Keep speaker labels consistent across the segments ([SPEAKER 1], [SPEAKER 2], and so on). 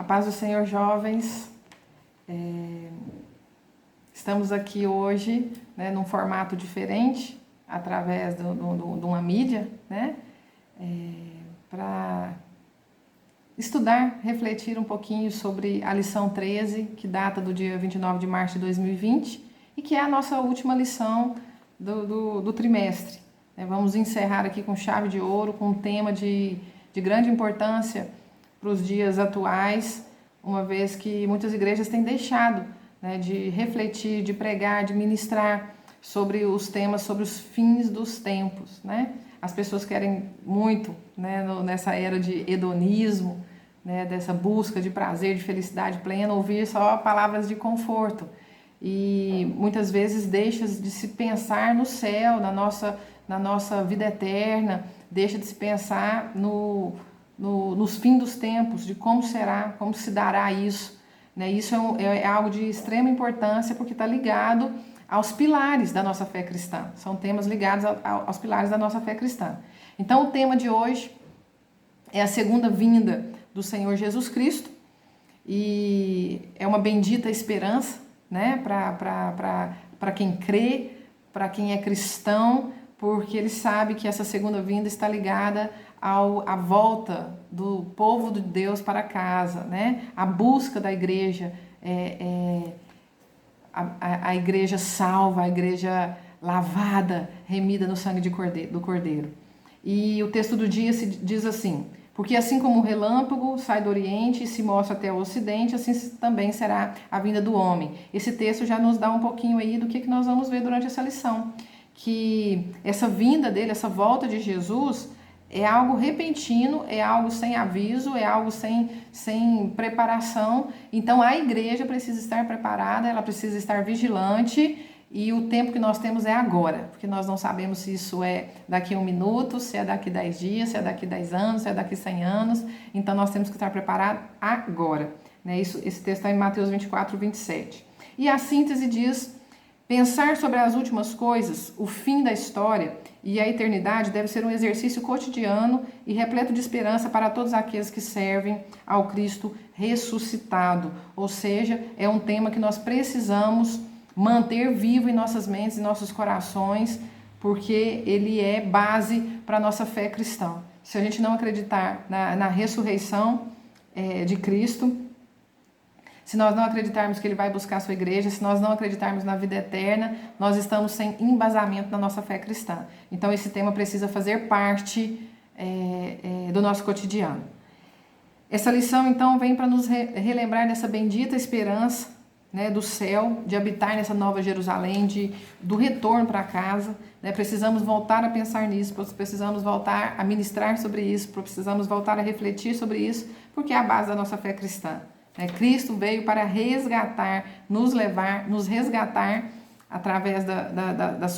[SPEAKER 1] A paz do Senhor, jovens. Estamos aqui hoje, né, num formato diferente, através de uma mídia, né, para estudar, refletir um pouquinho sobre a lição 13, que data do dia 29 de março de 2020, e que é a nossa última lição do trimestre. Vamos encerrar aqui com chave de ouro, com um tema de grande importância para os dias atuais, uma vez que muitas igrejas têm deixado, né, de refletir, de pregar, de ministrar sobre os temas, sobre os fins dos tempos, né? As pessoas querem muito, né, nessa era de hedonismo, né, dessa busca de prazer, de felicidade plena, ouvir só palavras de conforto. E muitas vezes deixa de se pensar no céu, na nossa vida eterna, deixa de se pensar nos fins dos tempos, de como será, como se dará isso. Né? Isso é algo de extrema importância porque está ligado aos pilares da nossa fé cristã. São temas ligados aos pilares da nossa fé cristã. Então, o tema de hoje é a segunda vinda do Senhor Jesus Cristo e é uma bendita esperança, né, para quem crê, para quem é cristão, porque ele sabe que essa segunda vinda está ligada à volta do povo de Deus para casa, né? A busca da igreja, a igreja salva, a igreja lavada, remida no sangue do Cordeiro. E o texto do dia diz assim: porque assim como o relâmpago sai do Oriente e se mostra até o Ocidente, assim também será a vinda do homem. Esse texto já nos dá um pouquinho aí do que nós vamos ver durante essa lição. Que essa vinda dele, essa volta de Jesus, é algo repentino, é algo sem aviso, é algo sem preparação. Então a igreja precisa estar preparada, ela precisa estar vigilante. E o tempo que nós temos é agora, porque nós não sabemos se isso é daqui a 1 minuto, se é daqui 10 dias, se é daqui 10 anos, se é daqui 100 anos. Então nós temos que estar preparados agora. Né? Esse texto está em Mateus 24, 27. E a síntese diz: pensar sobre as últimas coisas, o fim da história e a eternidade deve ser um exercício cotidiano e repleto de esperança para todos aqueles que servem ao Cristo ressuscitado. Ou seja, é um tema que nós precisamos manter vivo em nossas mentes e nossos corações, porque ele é base para a nossa fé cristã. Se a gente não acreditar na ressurreição de Cristo, se nós não acreditarmos que ele vai buscar a sua igreja, se nós não acreditarmos na vida eterna, nós estamos sem embasamento na nossa fé cristã. Então esse tema precisa fazer parte do nosso cotidiano. Essa lição então vem para nos relembrar dessa bendita esperança, né, do céu, de habitar nessa nova Jerusalém, do retorno para casa. Né? Precisamos voltar a pensar nisso, precisamos voltar a ministrar sobre isso, precisamos voltar a refletir sobre isso, porque é a base da nossa fé cristã. Né? Cristo veio para resgatar, nos levar, nos resgatar através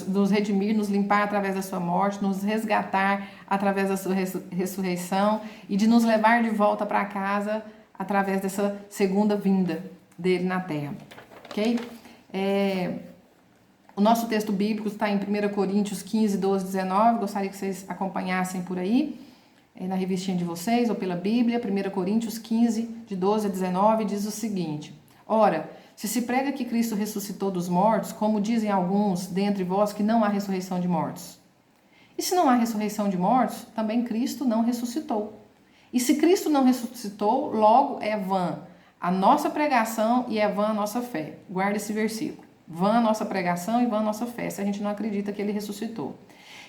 [SPEAKER 1] nos redimir, nos limpar através da sua morte, nos resgatar através da sua ressurreição e de nos levar de volta para casa através dessa segunda vinda dele na terra, ok? O nosso texto bíblico está em 1 Coríntios 15, 12, 19, gostaria que vocês acompanhassem por aí, na revistinha de vocês ou pela Bíblia. 1 Coríntios 15, de 12 a 19, diz o seguinte: ora, se prega que Cristo ressuscitou dos mortos, como dizem alguns dentre vós que não há ressurreição de mortos. E se não há ressurreição de mortos, também Cristo não ressuscitou. E se Cristo não ressuscitou, logo é vã a nossa pregação e é vã a nossa fé. Guarda esse versículo. Vã a nossa pregação e vã a nossa fé, se a gente não acredita que ele ressuscitou.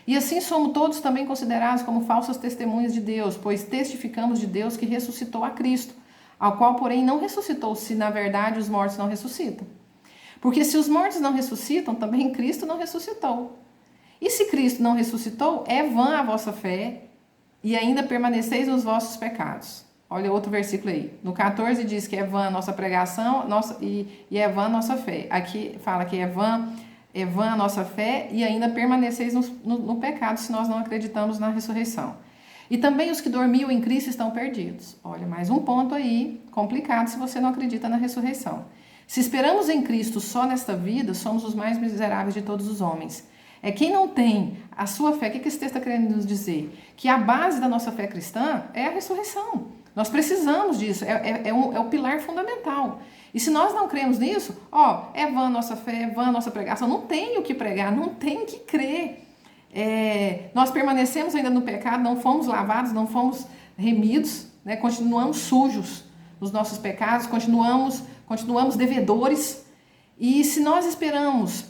[SPEAKER 1] E assim somos todos também considerados como falsas testemunhas de Deus, pois testificamos de Deus que ressuscitou a Cristo, ao qual, porém, não ressuscitou, se na verdade os mortos não ressuscitam. Porque se os mortos não ressuscitam, também Cristo não ressuscitou. E se Cristo não ressuscitou, é vã a vossa fé e ainda permaneceis nos vossos pecados. Olha outro versículo aí. No 14 diz que é vã a nossa pregação e é vã a nossa fé. Aqui fala que é vã a nossa fé e ainda permaneceis no pecado se nós não acreditamos na ressurreição. E também os que dormiam em Cristo estão perdidos. Olha, mais um ponto aí complicado se você não acredita na ressurreição. Se esperamos em Cristo só nesta vida, somos os mais miseráveis de todos os homens. Quem não tem a sua fé, o que esse texto está querendo nos dizer? Que a base da nossa fé cristã é a ressurreição. Nós precisamos disso, é o pilar fundamental. E se nós não cremos nisso, é vã a nossa fé, é vã a nossa pregação. Não tem o que pregar, não tem que crer. Nós permanecemos ainda no pecado, não fomos lavados, não fomos remidos, né? Continuamos sujos nos nossos pecados, continuamos devedores. E se nós esperamos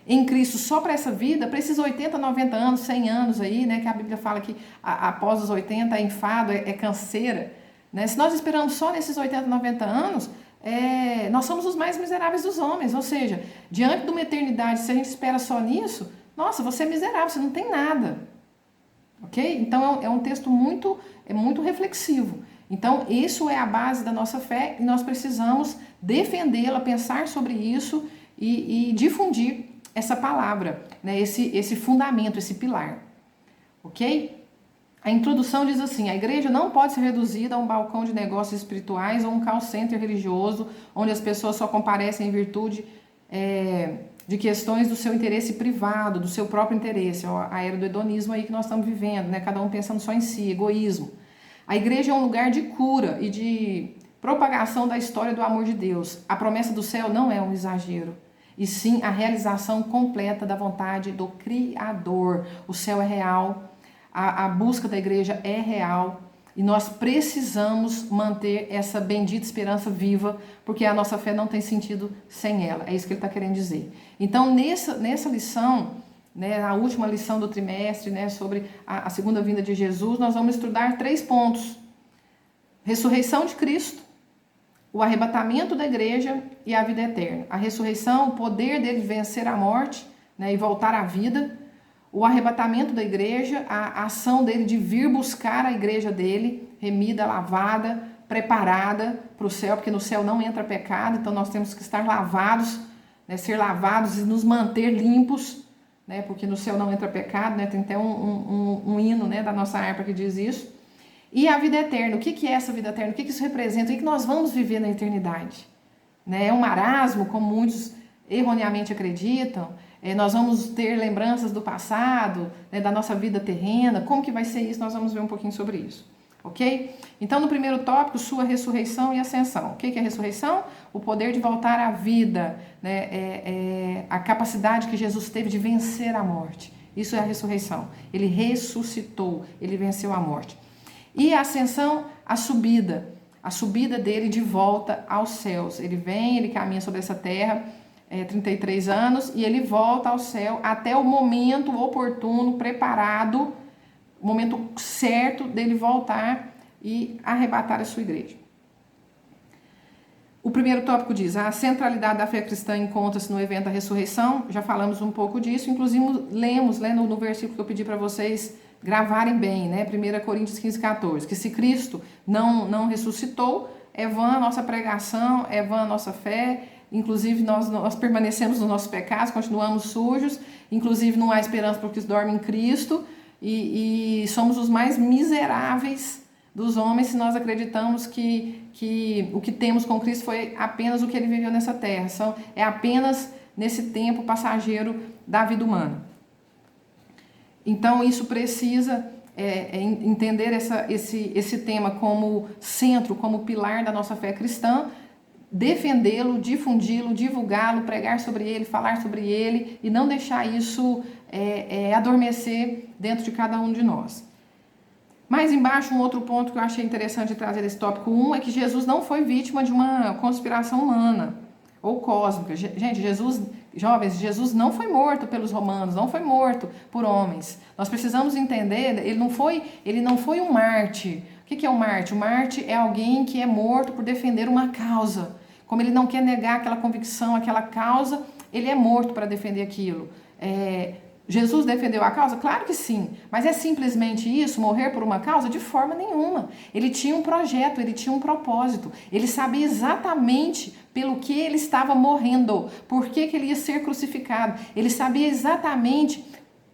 [SPEAKER 1] em Cristo só para essa vida, precisa 80, 90 anos, 100 anos aí, né? Que a Bíblia fala que após os 80 é enfado, é canseira. Né? Se nós esperamos só nesses 80, 90 anos, nós somos os mais miseráveis dos homens. Ou seja, diante de uma eternidade, se a gente espera só nisso, nossa, você é miserável, você não tem nada. Ok? Então é um texto muito reflexivo. Então isso é a base da nossa fé e nós precisamos defendê-la, pensar sobre isso e difundir essa palavra, né? Esse fundamento, esse pilar. Ok? A introdução diz assim: a igreja não pode ser reduzida a um balcão de negócios espirituais ou um call center religioso, onde as pessoas só comparecem em virtude de questões do seu interesse privado, do seu próprio interesse, a era do hedonismo aí que nós estamos vivendo, né? Cada um pensando só em si, egoísmo. A igreja é um lugar de cura e de propagação da história do amor de Deus. A promessa do céu não é um exagero, e sim a realização completa da vontade do Criador. O céu é real, a busca da igreja é real, e nós precisamos manter essa bendita esperança viva, porque a nossa fé não tem sentido sem ela. É isso que ele está querendo dizer. Então, nessa lição, né, a última lição do trimestre, né, sobre a segunda vinda de Jesus, nós vamos estudar 3 pontos: ressurreição de Cristo, o arrebatamento da igreja e a vida eterna. A ressurreição, o poder dele vencer a morte, né, e voltar à vida. O arrebatamento da igreja, a ação dele de vir buscar a igreja dele, remida, lavada, preparada para o céu, porque no céu não entra pecado, então nós temos que estar lavados, né, ser lavados e nos manter limpos, né, porque no céu não entra pecado, né, tem até um hino, né, da nossa harpa que diz isso. E a vida eterna, o que é essa vida eterna? O que isso representa? O que nós vamos viver na eternidade? Né? É um marasmo, como muitos erroneamente acreditam? Nós vamos ter lembranças do passado, né, da nossa vida terrena? Como que vai ser isso? Nós vamos ver um pouquinho sobre isso. Ok? Então, no primeiro tópico, sua ressurreição e ascensão. O que é a ressurreição? O poder de voltar à vida, né? A capacidade que Jesus teve de vencer a morte. Isso é a ressurreição. Ele ressuscitou, ele venceu a morte. E a ascensão, a subida dele de volta aos céus. Ele vem, ele caminha sobre essa terra, 33 anos, e ele volta ao céu até o momento oportuno, preparado, o momento certo dele voltar e arrebatar a sua igreja. O primeiro tópico diz: a centralidade da fé cristã encontra-se no evento da ressurreição. Já falamos um pouco disso, inclusive lemos, né, no versículo que eu pedi para vocês gravarem bem, né? 1 Coríntios 15, 14, que se Cristo não ressuscitou, é vã a nossa pregação, é vã a nossa fé, inclusive nós permanecemos nos nossos pecados, continuamos sujos, inclusive não há esperança porque os dormem em Cristo, e somos os mais miseráveis dos homens se nós acreditamos que o que temos com Cristo foi apenas o que ele viveu nessa terra, é apenas nesse tempo passageiro da vida humana. Então, isso precisa entender esse tema como centro, como pilar da nossa fé cristã, defendê-lo, difundi-lo, divulgá-lo, pregar sobre ele, falar sobre ele e não deixar isso adormecer dentro de cada um de nós. Mais embaixo, um outro ponto que eu achei interessante trazer esse tópico 1 é que Jesus não foi vítima de uma conspiração humana ou cósmica. Gente, Jesus não foi morto pelos romanos, não foi morto por homens. Nós precisamos entender, ele não foi um Marte. O que é um Marte? O Marte é alguém que é morto por defender uma causa. Como ele não quer negar aquela convicção, aquela causa, ele é morto para defender aquilo. Jesus defendeu a causa? Claro que sim, mas é simplesmente isso, morrer por uma causa? De forma nenhuma. Ele tinha um projeto, ele tinha um propósito, ele sabia exatamente pelo que ele estava morrendo, por que ele ia ser crucificado, ele sabia exatamente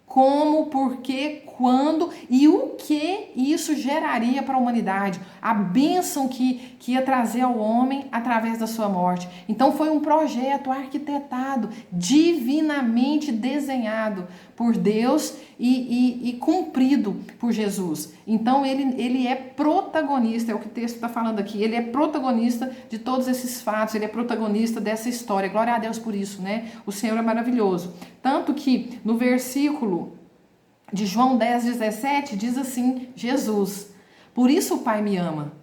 [SPEAKER 1] como, por que, quando e o que isso geraria para a humanidade, a bênção que ia trazer ao homem através da sua morte. Então foi um projeto arquitetado, divinamente desenhado por Deus e cumprido por Jesus. Então ele é protagonista, é o que o texto está falando aqui, ele é protagonista de todos esses fatos, ele é protagonista dessa história. Glória a Deus por isso, né? O Senhor é maravilhoso. Tanto que no versículo de João 10:17 diz assim, Jesus: por isso o Pai me ama,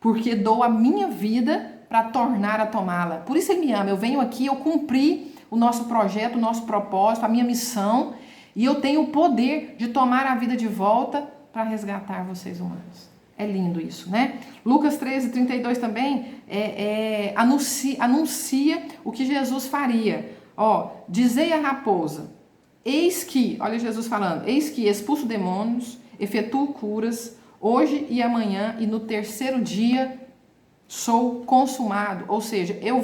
[SPEAKER 1] porque dou a minha vida para tornar a tomá-la. Por isso ele me ama. Eu venho aqui, eu cumpri o nosso projeto, o nosso propósito, a minha missão, e eu tenho o poder de tomar a vida de volta para resgatar vocês humanos. É lindo isso, né? Lucas 13:32 também anuncia o que Jesus faria. Ó, dizei à raposa, eis que, olha Jesus falando, eis que expulso demônios, efetuo curas, hoje e amanhã, e no terceiro dia sou consumado. Ou seja, eu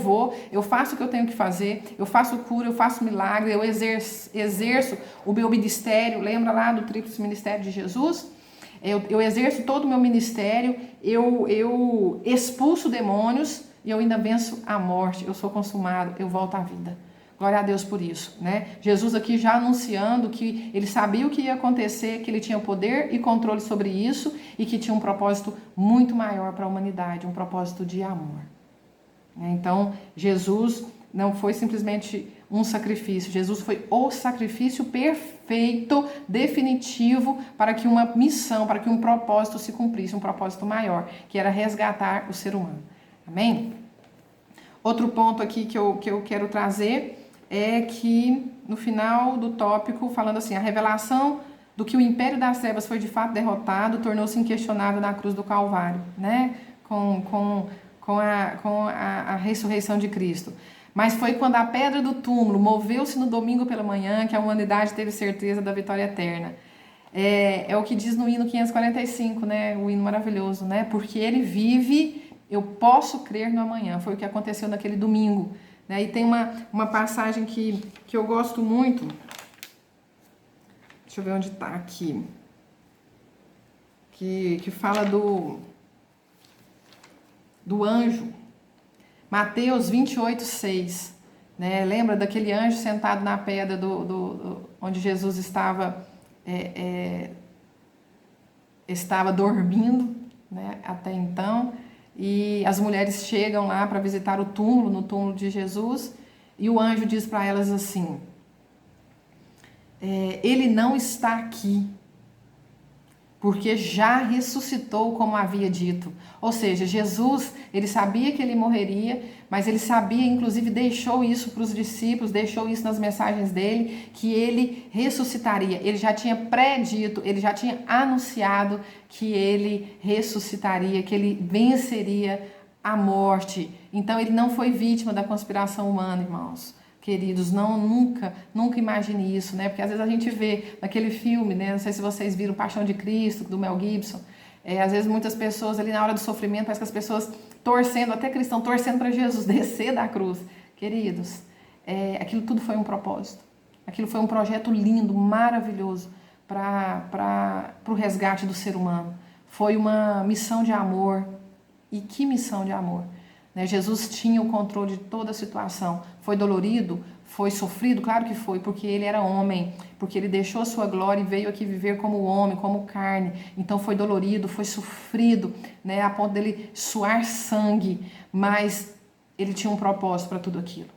[SPEAKER 1] faço o que eu tenho que fazer, eu faço cura, eu faço milagre, eu exerço o meu ministério. Lembra lá do tríplice ministério de Jesus? Eu exerço todo o meu ministério, eu expulso demônios e eu ainda venço a morte. Eu sou consumado, eu volto à vida. Glória a Deus por isso, né? Jesus aqui já anunciando que ele sabia o que ia acontecer, que ele tinha o poder e controle sobre isso e que tinha um propósito muito maior para a humanidade, um propósito de amor. Então, Jesus não foi simplesmente um sacrifício, Jesus foi o sacrifício perfeito, definitivo, para que uma missão, para que um propósito se cumprisse, um propósito maior, que era resgatar o ser humano. Amém? Outro ponto aqui que eu quero trazer é que no final do tópico, falando assim, a revelação do que o império das trevas foi de fato derrotado, tornou-se inquestionável na cruz do Calvário, né? Com a ressurreição de Cristo. Mas foi quando a pedra do túmulo moveu-se no domingo pela manhã que a humanidade teve certeza da vitória eterna. É o que diz no hino 545, né? O hino maravilhoso, né? Porque ele vive, eu posso crer no amanhã. Foi o que aconteceu naquele domingo. Né? E tem uma passagem que eu gosto muito. Deixa eu ver onde está aqui. Que fala do anjo. Mateus 28:6. Né? Lembra daquele anjo sentado na pedra onde Jesus estava dormindo, né? Até então. E as mulheres chegam lá para visitar no túmulo de Jesus, e o anjo diz para elas assim, ele não está aqui, porque já ressuscitou como havia dito. Ou seja, Jesus, ele sabia que ele morreria, mas ele sabia, inclusive deixou isso para os discípulos, deixou isso nas mensagens dele, que ele ressuscitaria. Ele já tinha predito, ele já tinha anunciado que ele ressuscitaria, que ele venceria a morte. Então ele não foi vítima da conspiração humana, irmãos. Queridos, nunca imagine isso, né? Porque às vezes a gente vê naquele filme, né? Não sei se vocês viram Paixão de Cristo, do Mel Gibson. Às vezes muitas pessoas ali na hora do sofrimento, parece que as pessoas torcendo, até cristão, torcendo para Jesus descer da cruz. Queridos, aquilo tudo foi um propósito. Aquilo foi um projeto lindo, maravilhoso para o resgate do ser humano. Foi uma missão de amor. E que missão de amor! Né? Jesus tinha o controle de toda a situação. Foi dolorido? Foi sofrido? Claro que foi, porque ele era homem, porque ele deixou a sua glória e veio aqui viver como homem, como carne. Então foi dolorido, foi sofrido, né? A ponto dele suar sangue, mas ele tinha um propósito para tudo aquilo.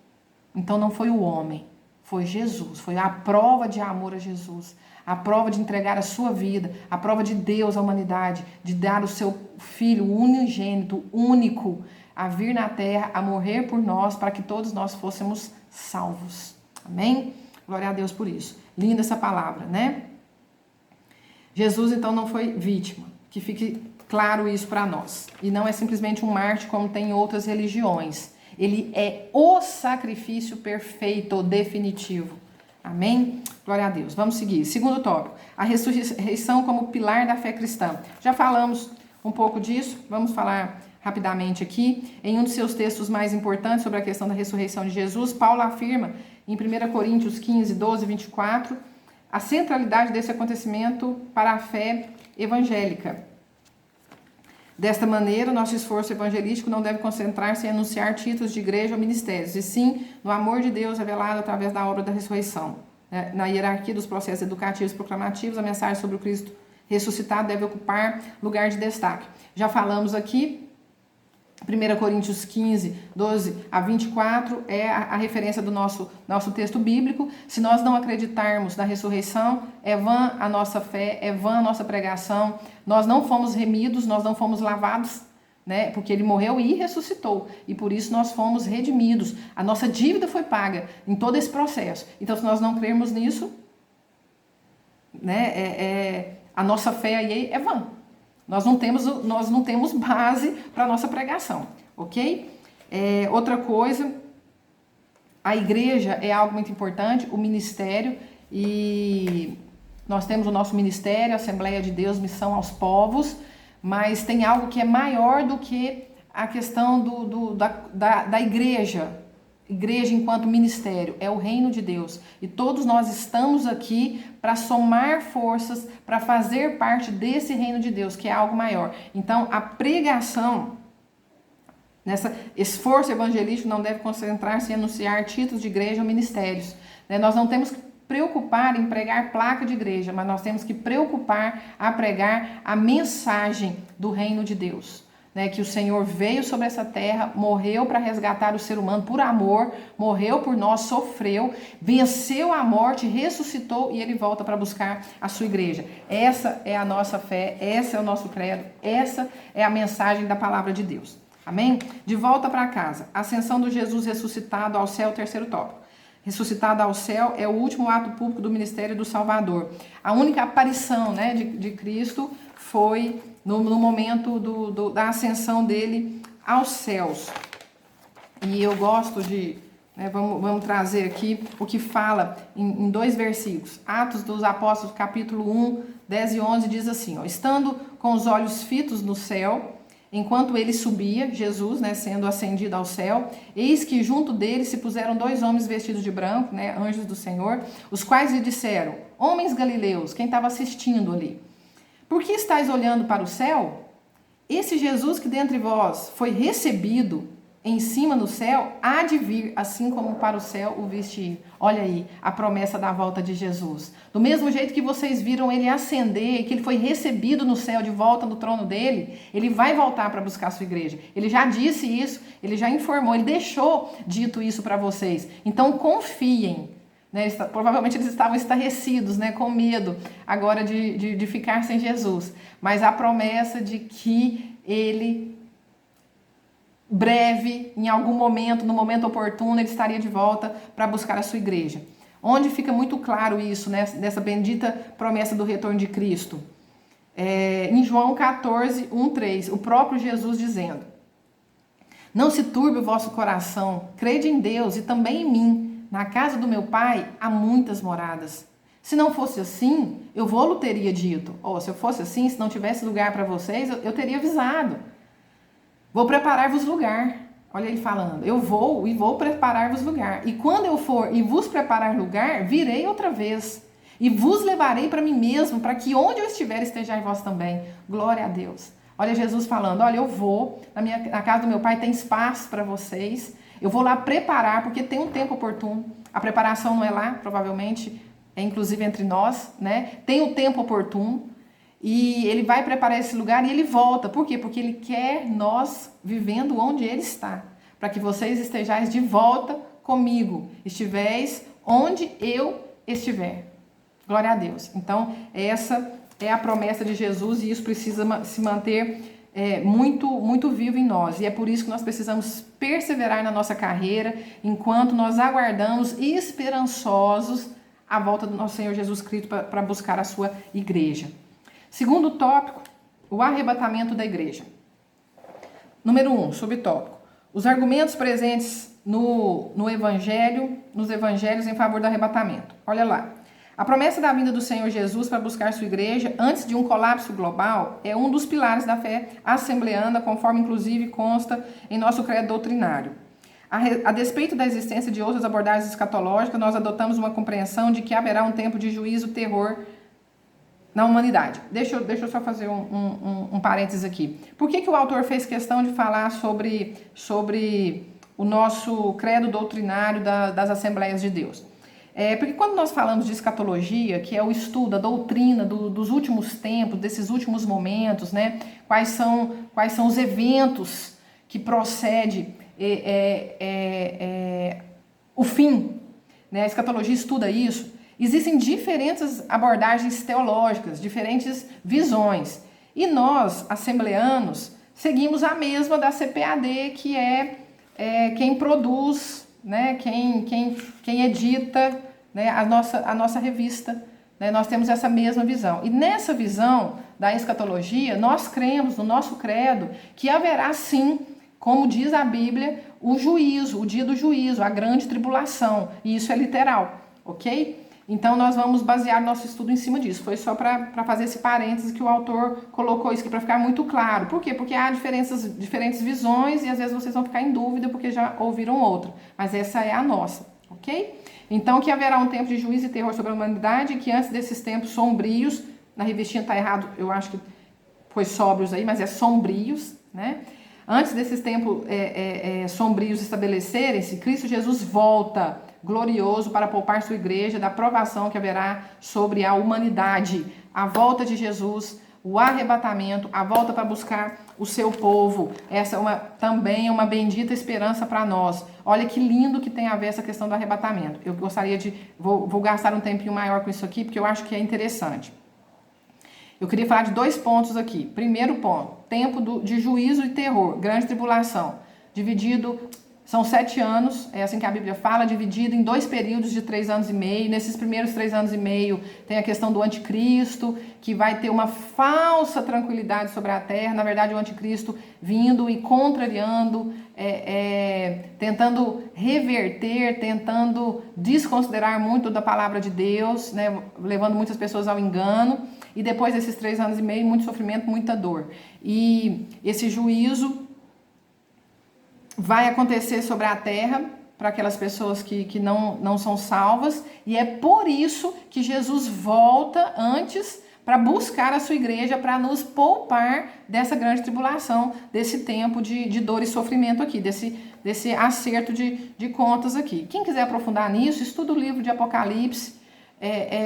[SPEAKER 1] Então não foi o homem, foi Jesus, foi a prova de amor a Jesus, a prova de entregar a sua vida, a prova de Deus à humanidade, de dar o seu Filho unigênito, único, a vir na terra, a morrer por nós, para que todos nós fôssemos salvos. Amém? Glória a Deus por isso. Linda essa palavra, né? Jesus, então, não foi vítima. Que fique claro isso para nós. E não é simplesmente um mártir como tem em outras religiões. Ele é o sacrifício perfeito, definitivo. Amém? Glória a Deus. Vamos seguir. Segundo tópico, a ressurreição como pilar da fé cristã. Já falamos um pouco disso, vamos falar rapidamente aqui. Em um de seus textos mais importantes sobre a questão da ressurreição de Jesus, Paulo afirma em 1 Coríntios 15, 12, 24, a centralidade desse acontecimento para a fé evangélica. Desta maneira, nosso esforço evangelístico não deve concentrar-se em anunciar títulos de igreja ou ministérios, e sim no amor de Deus revelado através da obra da ressurreição. Na hierarquia dos processos educativos e proclamativos, a mensagem sobre o Cristo ressuscitado deve ocupar lugar de destaque. Já falamos aqui, 1 Coríntios 15, 12 a 24 é a referência do nosso texto bíblico. Se nós não acreditarmos na ressurreição, é vã a nossa fé, é vã a nossa pregação. Nós não fomos remidos, nós não fomos lavados, né? Porque ele morreu e ressuscitou. E por isso nós fomos redimidos. A nossa dívida foi paga em todo esse processo. Então, se nós não crermos nisso, né, a nossa fé aí é vã. Nós não temos base para a nossa pregação, ok? Outra coisa, a igreja é algo muito importante, o ministério, e nós temos o nosso ministério, a Assembleia de Deus, missão aos povos, mas tem algo que é maior do que a questão da igreja. Igreja enquanto ministério é o reino de Deus e todos nós estamos aqui para somar forças para fazer parte desse reino de Deus, que é algo maior. Então, a pregação, nesse esforço evangelístico, não deve concentrar-se em anunciar títulos de igreja ou ministérios. Nós não temos que preocupar em pregar placa de igreja, mas nós temos que preocupar a pregar a mensagem do reino de Deus. Que o Senhor veio sobre essa terra, morreu para resgatar o ser humano por amor, morreu por nós, sofreu, venceu a morte, ressuscitou e ele volta para buscar a sua igreja. Essa é a nossa fé, esse é o nosso credo, essa é a mensagem da palavra de Deus. Amém? De volta para casa, ascensão do Jesus ressuscitado ao céu, terceiro tópico. Ressuscitado ao céu é o último ato público do ministério do Salvador. A única aparição, de Cristo foi no momento da ascensão dele aos céus. E eu gosto de... vamos trazer aqui o que fala em 2 versículos. Atos dos Apóstolos, capítulo 1, 10 e 11, diz assim, estando com os olhos fitos no céu, enquanto ele subia, Jesus, sendo ascendido ao céu, eis que junto dele se puseram 2 homens vestidos de branco, anjos do Senhor, os quais lhe disseram, homens galileus, quem estava assistindo ali, por que estáis olhando para o céu? Esse Jesus que dentre vós foi recebido em cima no céu, há de vir, assim como para o céu o viste ir. Olha aí, a promessa da volta de Jesus. Do mesmo jeito que vocês viram ele ascender, que ele foi recebido no céu de volta no trono dele, ele vai voltar para buscar a sua igreja. Ele já disse isso, ele já informou, ele deixou dito isso para vocês. Então confiem. Provavelmente eles estavam estarrecidos, com medo agora de ficar sem Jesus. Mas a promessa de que ele... breve, em algum momento, no momento oportuno, ele estaria de volta para buscar a sua igreja. Onde fica muito claro isso, dessa bendita promessa do retorno de Cristo? Em João 14, 1, 3, o próprio Jesus dizendo, não se turbe o vosso coração, crede em Deus e também em mim. Na casa do meu pai há muitas moradas. Se não fosse assim, eu vou-lo teria dito. Se eu fosse assim, se não tivesse lugar para vocês, eu teria avisado. Vou preparar-vos lugar. Olha ele falando. Eu vou preparar-vos lugar. E quando eu for e vos preparar lugar, virei outra vez. E vos levarei para mim mesmo, para que onde eu estiver, estejais vós também. Glória a Deus. Olha Jesus falando, eu vou, na casa do meu pai tem espaço para vocês. Eu vou lá preparar, porque tem um tempo oportuno. A preparação não é lá, provavelmente, é inclusive entre nós, Tem um tempo oportuno. E ele vai preparar esse lugar e ele volta. Por quê? Porque ele quer nós vivendo onde ele está. Para que vocês estejais de volta comigo. Estivéis onde eu estiver. Glória a Deus. Então, essa é a promessa de Jesus e isso precisa se manter muito, muito vivo em nós. E é por isso que nós precisamos perseverar na nossa carreira enquanto nós aguardamos esperançosos a volta do nosso Senhor Jesus Cristo para buscar a sua igreja. Segundo tópico, o arrebatamento da igreja. Número 1, subtópico. Os argumentos presentes no Evangelho, nos evangelhos em favor do arrebatamento. Olha lá. A promessa da vinda do Senhor Jesus para buscar sua igreja antes de um colapso global é um dos pilares da fé assembleana, conforme inclusive consta em nosso credo doutrinário. A despeito da existência de outras abordagens escatológicas, nós adotamos uma compreensão de que haverá um tempo de juízo e terror na humanidade. Deixa eu só fazer um parênteses aqui. Por que o autor fez questão de falar sobre o nosso credo doutrinário das Assembleias de Deus? Porque quando nós falamos de escatologia, que é o estudo, a doutrina dos últimos tempos, desses últimos momentos, né? Quais são os eventos que procede o fim, né? A escatologia estuda isso. Existem diferentes abordagens teológicas, diferentes visões. E nós, assembleanos, seguimos a mesma da CPAD, que é quem produz, né? Quem edita, né? a nossa revista. Né? Nós temos essa mesma visão. E nessa visão da escatologia, nós cremos no nosso credo que haverá sim, como diz a Bíblia, o juízo, o dia do juízo, a grande tribulação. E isso é literal, ok? Então, nós vamos basear nosso estudo em cima disso. Foi só para fazer esse parênteses que o autor colocou isso aqui para ficar muito claro. Por quê? Porque há diferentes visões e às vezes vocês vão ficar em dúvida porque já ouviram outra. Mas essa é a nossa, ok? Então, que haverá um tempo de juízo e terror sobre a humanidade, que antes desses tempos sombrios, na revistinha está errado, eu acho que foi sóbrios aí, mas é sombrios, né? Antes desses tempos sombrios estabelecerem-se, Cristo Jesus volta glorioso para poupar sua igreja da provação que haverá sobre a humanidade. A volta de Jesus, o arrebatamento, a volta para buscar o seu povo. Essa também é uma bendita esperança para nós. Olha que lindo que tem a ver essa questão do arrebatamento. Eu gostaria vou gastar um tempinho maior com isso aqui, porque eu acho que é interessante. Eu queria falar de 2 pontos aqui. Primeiro ponto, tempo de juízo e terror, grande tribulação, dividido, são 7 anos, é assim que a Bíblia fala, dividido em 2 períodos de 3 anos e meio. Nesses primeiros 3 anos e meio tem a questão do anticristo, que vai ter uma falsa tranquilidade sobre a terra. Na verdade, o anticristo vindo e contrariando, tentando reverter, tentando desconsiderar muito da palavra de Deus, né, levando muitas pessoas ao engano. E depois desses 3 anos e meio, muito sofrimento, muita dor. E esse juízo vai acontecer sobre a terra para aquelas pessoas que não são salvas. E é por isso que Jesus volta antes para buscar a sua igreja, para nos poupar dessa grande tribulação, desse tempo de dor e sofrimento aqui, desse acerto de contas aqui. Quem quiser aprofundar nisso, estuda o livro de Apocalipse,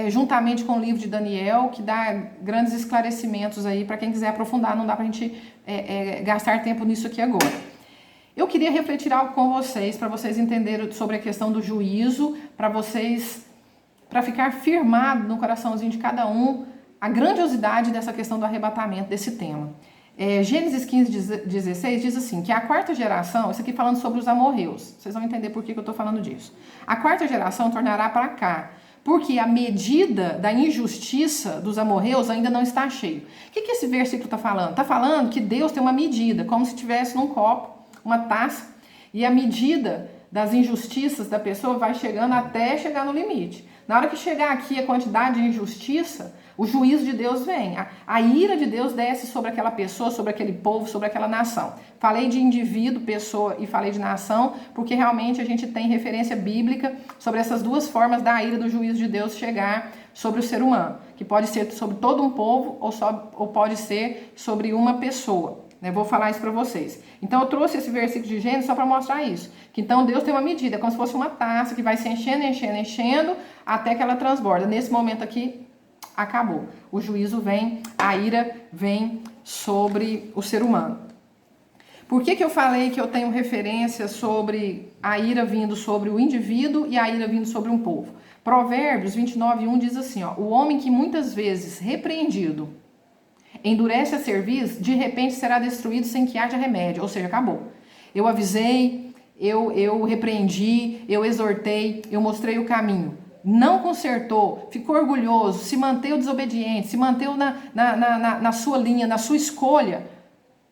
[SPEAKER 1] juntamente com o livro de Daniel, que dá grandes esclarecimentos aí para quem quiser aprofundar. Não dá para a gente gastar tempo nisso aqui agora. Eu queria refletir algo com vocês, para vocês entenderem sobre a questão do juízo, para ficar firmado no coraçãozinho de cada um a grandiosidade dessa questão do arrebatamento, desse tema. Gênesis 15:16 diz assim, que a 4ª geração, isso aqui falando sobre os amorreus, vocês vão entender por que eu estou falando disso. A 4ª geração tornará para cá, porque a medida da injustiça dos amorreus ainda não está cheia. O que esse versículo está falando? Está falando que Deus tem uma medida, como se tivesse num copo, uma taça, e a medida das injustiças da pessoa vai chegando até chegar no limite. Na hora que chegar aqui a quantidade de injustiça, o juízo de Deus vem. A ira de Deus desce sobre aquela pessoa, sobre aquele povo, sobre aquela nação. Falei de indivíduo, pessoa e falei de nação, porque realmente a gente tem referência bíblica sobre essas 2 formas da ira do juízo de Deus chegar sobre o ser humano, que pode ser sobre todo um povo ou pode ser sobre uma pessoa. Vou falar isso para vocês. Então, eu trouxe esse versículo de Gênesis só para mostrar isso. Que então, Deus tem uma medida, como se fosse uma taça que vai se enchendo, até que ela transborda. Nesse momento aqui, acabou. O juízo vem, a ira vem sobre o ser humano. Por que eu falei que eu tenho referência sobre a ira vindo sobre o indivíduo e a ira vindo sobre um povo? Provérbios 29:1 diz assim, ó, o homem que muitas vezes repreendido endurece a cerviz, de repente será destruído sem que haja remédio. Ou seja, acabou. Eu avisei, eu repreendi, eu exortei, eu mostrei o caminho. Não consertou, ficou orgulhoso, se manteve desobediente, se manteve na sua linha, na sua escolha.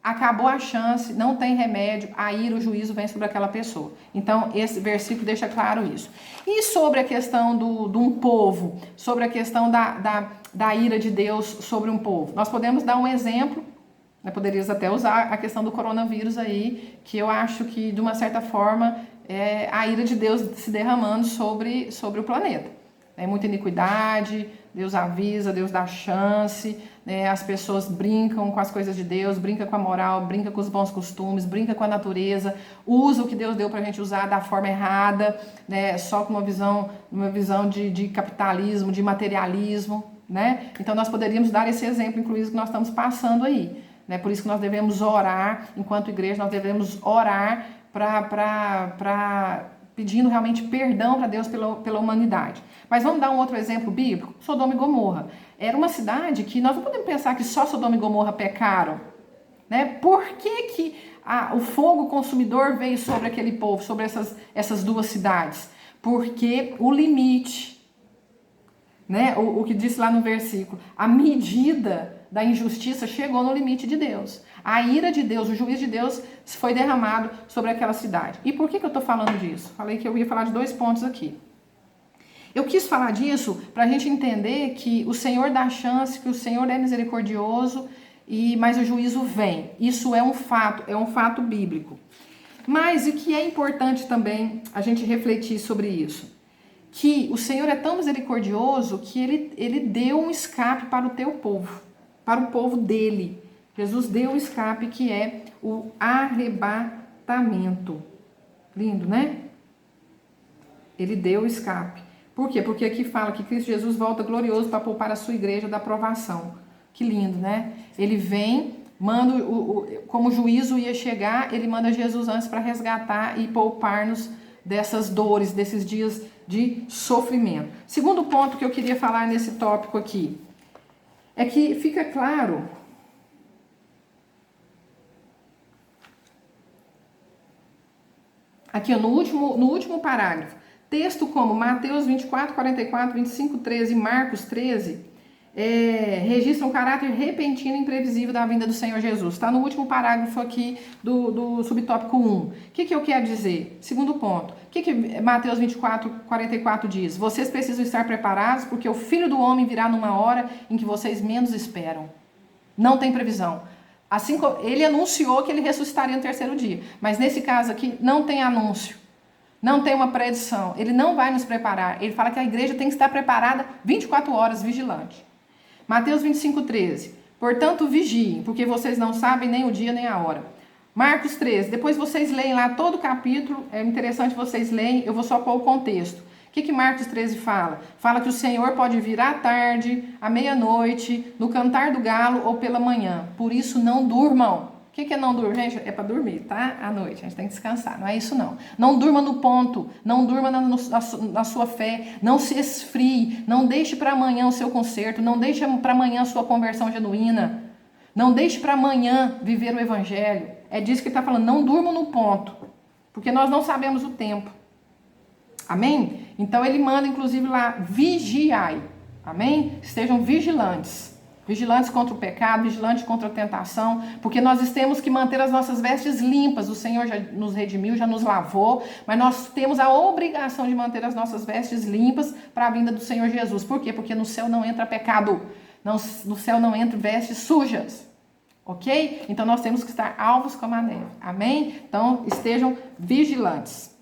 [SPEAKER 1] Acabou a chance, não tem remédio, a ira, o juízo vem sobre aquela pessoa. Então, esse versículo deixa claro isso. E sobre a questão de um povo, sobre a questão da ira de Deus sobre um povo? Nós podemos dar um exemplo, poderíamos até usar a questão do coronavírus aí, que eu acho que, de uma certa forma, a ira de Deus se derramando sobre o planeta. É muita iniquidade, Deus avisa, Deus dá chance, né? As pessoas brincam com as coisas de Deus, brincam com a moral, brincam com os bons costumes, brincam com a natureza, usa o que Deus deu pra gente usar da forma errada, né? Só com uma visão de capitalismo, de materialismo, né? Então nós poderíamos dar esse exemplo, inclusive, que nós estamos passando aí, né? Por isso que nós devemos orar, enquanto igreja, nós devemos orar pedindo realmente perdão para Deus pela humanidade. Mas vamos dar um outro exemplo bíblico? Sodoma e Gomorra. Era uma cidade que nós não podemos pensar que só Sodoma e Gomorra pecaram, né? Por que o fogo consumidor veio sobre aquele povo, sobre essas duas cidades? Porque o limite, né? O que disse lá no versículo, a medida da injustiça chegou no limite de Deus. A ira de Deus, o juízo de Deus foi derramado sobre aquela cidade. E por que eu estou falando disso? Falei que eu ia falar de 2 pontos aqui. Eu quis falar disso para a gente entender que o Senhor dá chance, que o Senhor é misericordioso, mas o juízo vem. Isso é um fato bíblico. Mas o que é importante também a gente refletir sobre isso? Que o Senhor é tão misericordioso que ele deu um escape para o teu povo, para o povo dele. Jesus deu o escape, que é o arrebatamento. Lindo, né? Ele deu o escape. Por quê? Porque aqui fala que Cristo Jesus volta glorioso para poupar a sua igreja da provação. Que lindo, né? Ele vem, manda, como o juízo ia chegar, ele manda Jesus antes para resgatar e poupar-nos dessas dores, desses dias de sofrimento. Segundo ponto que eu queria falar nesse tópico aqui, é que fica claro aqui no último parágrafo, texto como Mateus 24, 44, 25, 13 e Marcos 13 registram o caráter repentino e imprevisível da vinda do Senhor Jesus. Está no último parágrafo aqui do subtópico 1. O que eu quero dizer? Segundo ponto. O que Mateus 24, 44 diz? Vocês precisam estar preparados porque o Filho do Homem virá numa hora em que vocês menos esperam. Não tem previsão. Assim, ele anunciou que ele ressuscitaria no 3º dia. Mas nesse caso aqui, não tem anúncio. Não tem uma predição. Ele não vai nos preparar. Ele fala que a igreja tem que estar preparada 24 horas, vigilante. Mateus 25, 13. Portanto, vigiem, porque vocês não sabem nem o dia nem a hora. Marcos 13. Depois vocês leem lá todo o capítulo. É interessante vocês leem. Eu vou só pôr o contexto. O que Marcos 13 fala? Fala que o Senhor pode vir à tarde, à meia-noite, no cantar do galo ou pela manhã. Por isso, não durmam. O que é não dormir? Gente, é para dormir, tá? À noite, a gente tem que descansar. Não é isso, não. Não durma no ponto. Não durma na sua fé. Não se esfrie. Não deixe para amanhã o seu conserto. Não deixe para amanhã a sua conversão genuína. Não deixe para amanhã viver o evangelho. É disso que ele está falando. Não durmam no ponto. Porque nós não sabemos o tempo. Amém? Então ele manda, inclusive, lá, vigiai. Amém? Estejam vigilantes. Vigilantes contra o pecado, vigilantes contra a tentação, porque nós temos que manter as nossas vestes limpas. O Senhor já nos redimiu, já nos lavou, mas nós temos a obrigação de manter as nossas vestes limpas para a vinda do Senhor Jesus. Por quê? Porque no céu não entra pecado, no céu não entra vestes sujas. Ok? Então nós temos que estar alvos como a neve. Amém? Então estejam vigilantes.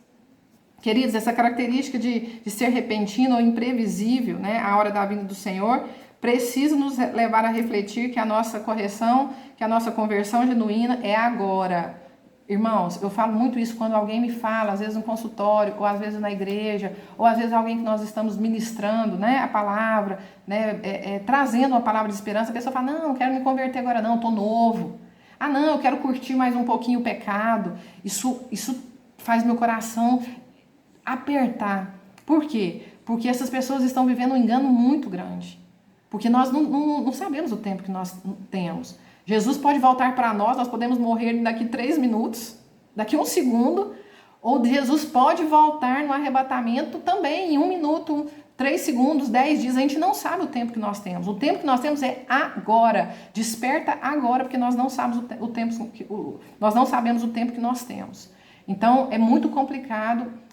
[SPEAKER 1] Queridos, essa característica de ser repentino ou imprevisível, né, a hora da vinda do Senhor, precisa nos levar a refletir que a nossa correção, que a nossa conversão genuína é agora. Irmãos, eu falo muito isso quando alguém me fala, às vezes no consultório, ou às vezes na igreja, ou às vezes alguém que nós estamos ministrando, né, a palavra, né, trazendo uma palavra de esperança, a pessoa fala, não quero me converter agora não, estou novo. Ah, não, eu quero curtir mais um pouquinho o pecado. Isso faz meu coração apertar. Por quê? Porque essas pessoas estão vivendo um engano muito grande. Porque nós não sabemos o tempo que nós temos. Jesus pode voltar para nós podemos morrer daqui 3 minutos, daqui 1 segundo, ou Jesus pode voltar no arrebatamento também em 1 minuto, 3 segundos, 10 dias. A gente não sabe o tempo que nós temos. O tempo que nós temos é agora. Desperta agora, porque nós não sabemos nós não sabemos o tempo que nós temos. Então, é muito complicado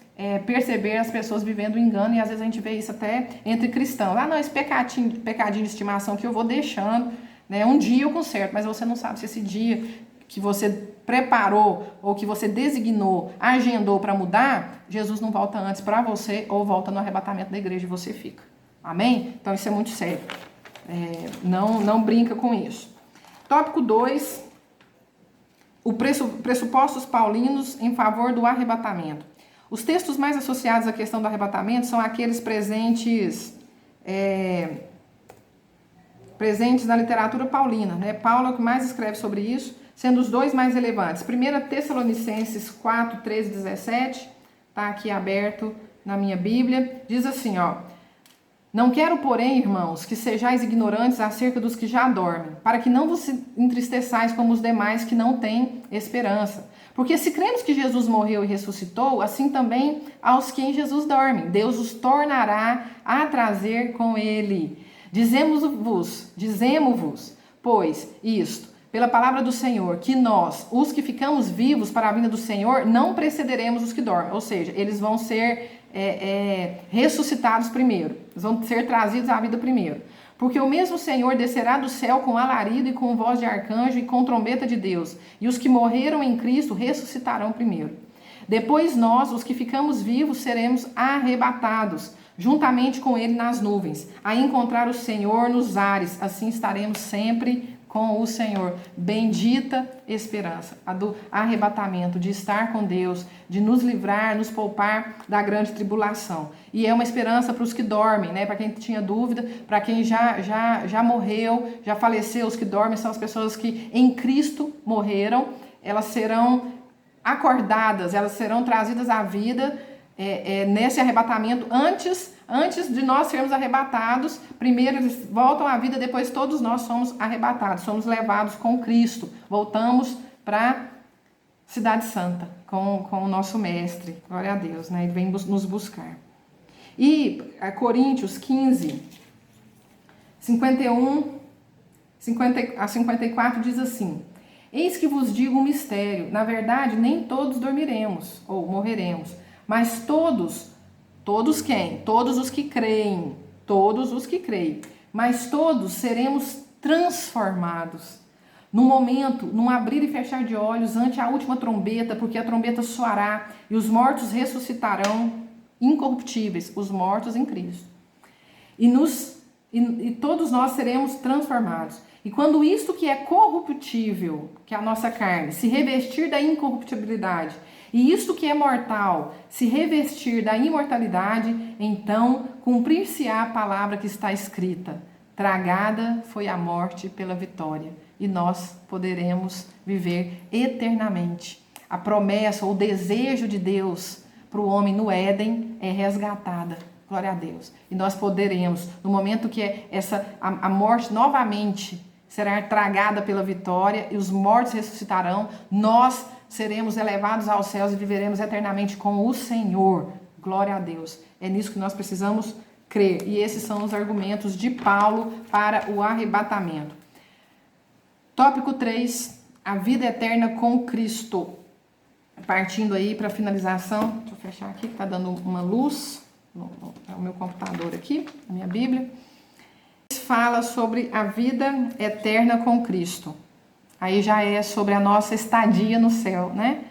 [SPEAKER 1] perceber as pessoas vivendo o engano, e às vezes a gente vê isso até entre cristãos. Ah, não, esse pecadinho de estimação que eu vou deixando, né? Um dia eu conserto, mas você não sabe se esse dia que você preparou ou que você designou, agendou para mudar, Jesus não volta antes para você ou volta no arrebatamento da igreja e você fica. Amém? Então isso é muito sério. Não brinca com isso. Tópico 2, pressupostos paulinos em favor do arrebatamento. Os textos mais associados à questão do arrebatamento são aqueles presentes na literatura paulina, né? Paulo é o que mais escreve sobre isso, sendo os dois mais relevantes. 1 Tessalonicenses 4, 13 e 17, está aqui aberto na minha Bíblia, diz assim, ó: não quero, porém, irmãos, que sejais ignorantes acerca dos que já dormem, para que não vos entristeçais como os demais que não têm esperança. Porque se cremos que Jesus morreu e ressuscitou, assim também aos que em Jesus dormem, Deus os tornará a trazer com ele. Dizemos-vos, pois, isto, pela palavra do Senhor, que nós, os que ficamos vivos para a vinda do Senhor, não precederemos os que dormem. Ou seja, eles vão ser ressuscitados primeiro. Eles vão ser trazidos à vida primeiro. Porque o mesmo Senhor descerá do céu com alarido e com voz de arcanjo e com trombeta de Deus. E os que morreram em Cristo ressuscitarão primeiro. Depois nós, os que ficamos vivos, seremos arrebatados, juntamente com ele nas nuvens, a encontrar o Senhor nos ares. Assim estaremos sempre com o Senhor. Bendita esperança, a do arrebatamento, de estar com Deus, de nos livrar, nos poupar da grande tribulação. E é uma esperança para os que dormem, né? Para quem tinha dúvida, para quem já morreu, já faleceu. Os que dormem são as pessoas que em Cristo morreram. Elas serão acordadas, elas serão trazidas à vida nesse arrebatamento antes de nós sermos arrebatados. Primeiro eles voltam à vida, depois todos nós somos arrebatados, somos levados com Cristo, voltamos para a Cidade Santa com o nosso mestre, glória a Deus, né? Ele vem nos buscar. E Coríntios 15, 51 a 54 diz assim: eis que vos digo um mistério, na verdade nem todos dormiremos ou morreremos, mas todos quem? Todos os que creem, mas todos seremos transformados no momento, num abrir e fechar de olhos ante a última trombeta, porque a trombeta soará e os mortos ressuscitarão incorruptíveis, os mortos em Cristo. E todos nós seremos transformados. E quando isto que é corruptível, que é a nossa carne, se revestir da incorruptibilidade, e isto que é mortal se revestir da imortalidade, então cumprir-se-á a palavra que está escrita: tragada foi a morte pela vitória, e nós poderemos viver eternamente. A promessa ou o desejo de Deus para o homem no Éden é resgatada. Glória a Deus. E nós poderemos, no momento que a morte novamente será tragada pela vitória e os mortos ressuscitarão, nós seremos elevados aos céus e viveremos eternamente com o Senhor. Glória a Deus. É nisso que nós precisamos crer. E esses são os argumentos de Paulo para o arrebatamento. Tópico 3, a vida eterna com Cristo. Partindo aí para a finalização, deixa eu fechar aqui que está dando uma luz. É o meu computador aqui, a minha Bíblia. Fala sobre a vida eterna com Cristo. Aí já é sobre a nossa estadia no céu, né?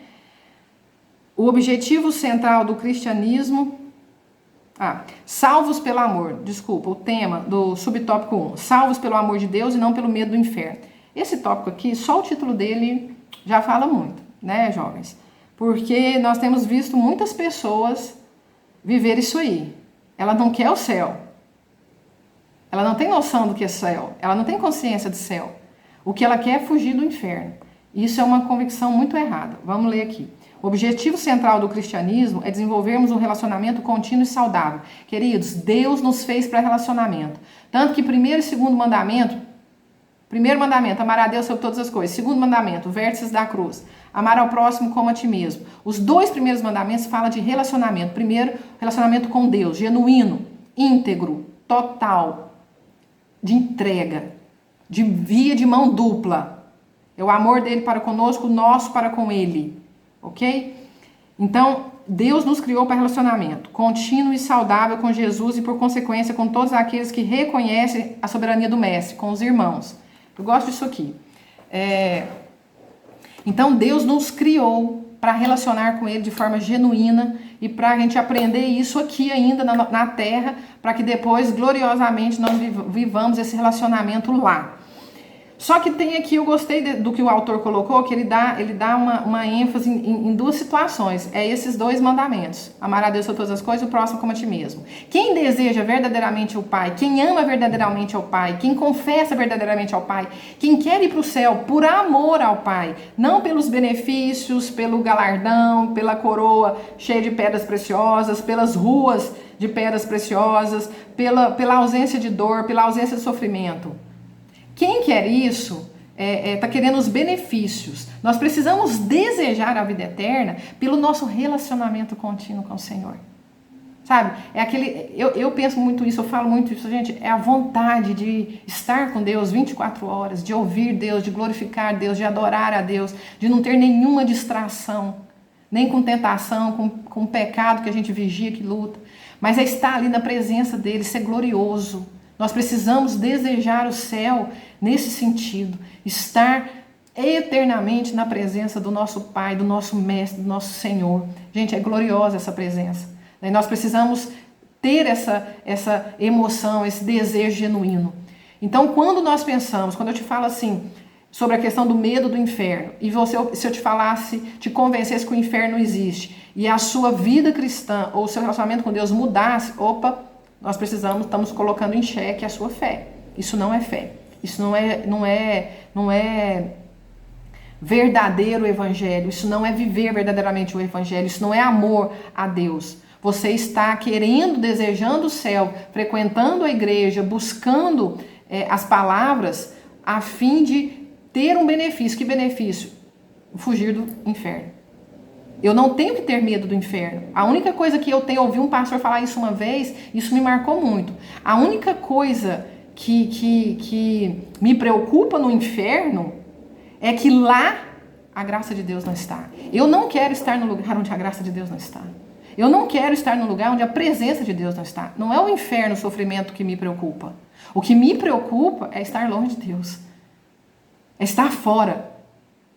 [SPEAKER 1] O objetivo central do cristianismo... salvos pelo amor. Desculpa, o tema do subtópico 1. Salvos pelo amor de Deus e não pelo medo do inferno. Esse tópico aqui, só o título dele já fala muito, né, jovens? Porque nós temos visto muitas pessoas viver isso aí. Ela não quer o céu. Ela não tem noção do que é céu. Ela não tem consciência de céu. O que ela quer é fugir do inferno. Isso é uma convicção muito errada. Vamos ler aqui. O objetivo central do cristianismo é desenvolvermos um relacionamento contínuo e saudável. Queridos, Deus nos fez para relacionamento. Tanto que primeiro e segundo mandamento, amar a Deus sobre todas as coisas. Segundo mandamento, vértices da cruz. Amar ao próximo como a ti mesmo. Os dois primeiros mandamentos falam de relacionamento. Primeiro, relacionamento com Deus, genuíno, íntegro, total, de entrega, de via de mão dupla. É o amor dele para conosco, o nosso para com ele. Ok? Então, Deus nos criou para relacionamento contínuo e saudável com Jesus e, por consequência, com todos aqueles que reconhecem a soberania do Mestre, com os irmãos. Eu gosto disso aqui. Então Deus nos criou para relacionar com Ele de forma genuína e para a gente aprender isso aqui ainda na Terra, para que depois, gloriosamente, nós vivamos esse relacionamento lá. Só que tem aqui, eu gostei do que o autor colocou, que ele dá uma ênfase em duas situações. É esses dois mandamentos. Amar a Deus sobre todas as coisas e o próximo como a ti mesmo. Quem deseja verdadeiramente o Pai, quem ama verdadeiramente ao Pai, quem confessa verdadeiramente ao Pai, quem quer ir para o céu por amor ao Pai, não pelos benefícios, pelo galardão, pela coroa cheia de pedras preciosas, pelas ruas de pedras preciosas, pela ausência de dor, pela ausência de sofrimento. Quem quer isso está querendo os benefícios. Nós precisamos desejar a vida eterna pelo nosso relacionamento contínuo com o Senhor. Sabe? É aquele. Eu penso muito isso, eu falo muito isso, gente. É a vontade de estar com Deus 24 horas, de ouvir Deus, de glorificar Deus, de adorar a Deus, de não ter nenhuma distração, nem com tentação, com pecado que a gente vigia, que luta. Mas é estar ali na presença dele, ser glorioso. Nós precisamos desejar o céu nesse sentido, estar eternamente na presença do nosso Pai, do nosso Mestre, do nosso Senhor. Gente, é gloriosa essa presença. E nós precisamos ter essa emoção, esse desejo genuíno. Então, quando nós pensamos, quando eu te falo assim, sobre a questão do medo do inferno, e se eu te falasse, te convencesse que o inferno não existe, e a sua vida cristã, ou o seu relacionamento com Deus mudasse, nós estamos colocando em xeque a sua fé. Isso não é fé. Isso não é verdadeiro evangelho. Isso não é viver verdadeiramente o evangelho. Isso não é amor a Deus. Você está querendo, desejando o céu, frequentando a igreja, buscando as palavras a fim de ter um benefício. Que benefício? Fugir do inferno. Eu não tenho que ter medo do inferno. A única coisa que eu ouvi um pastor falar isso uma vez, isso me marcou muito. A única coisa que me preocupa no inferno é que lá a graça de Deus não está. Eu não quero estar no lugar onde a graça de Deus não está. Eu não quero estar no lugar onde a presença de Deus não está. Não é o inferno, o sofrimento que me preocupa. O que me preocupa é estar longe de Deus. É estar fora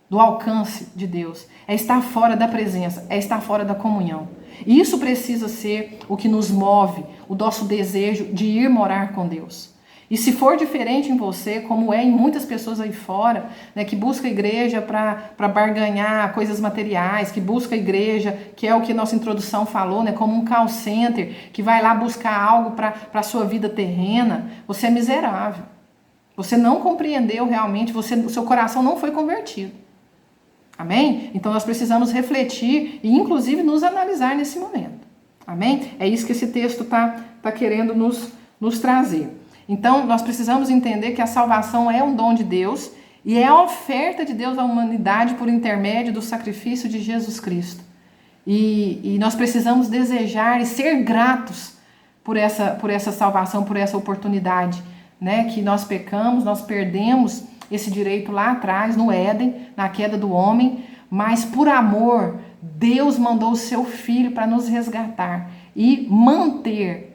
[SPEAKER 1] do alcance de Deus, é estar fora da presença, é estar fora da comunhão. E isso precisa ser o que nos move, o nosso desejo de ir morar com Deus. E se for diferente em você, como é em muitas pessoas aí fora, né, que busca a igreja para barganhar coisas materiais, que busca a igreja, que é o que nossa introdução falou, né, como um call center, que vai lá buscar algo para a sua vida terrena, você é miserável. Você não compreendeu realmente, o seu coração não foi convertido. Amém? Então nós precisamos refletir e inclusive nos analisar nesse momento. Amém? É isso que esse texto tá querendo nos trazer. Então nós precisamos entender que a salvação é um dom de Deus e é a oferta de Deus à humanidade por intermédio do sacrifício de Jesus Cristo. E nós precisamos desejar e ser gratos por essa salvação, por essa oportunidade, né? Que nós pecamos, nós perdemos esse direito lá atrás, no Éden, na queda do homem, mas por amor, Deus mandou o seu Filho para nos resgatar e manter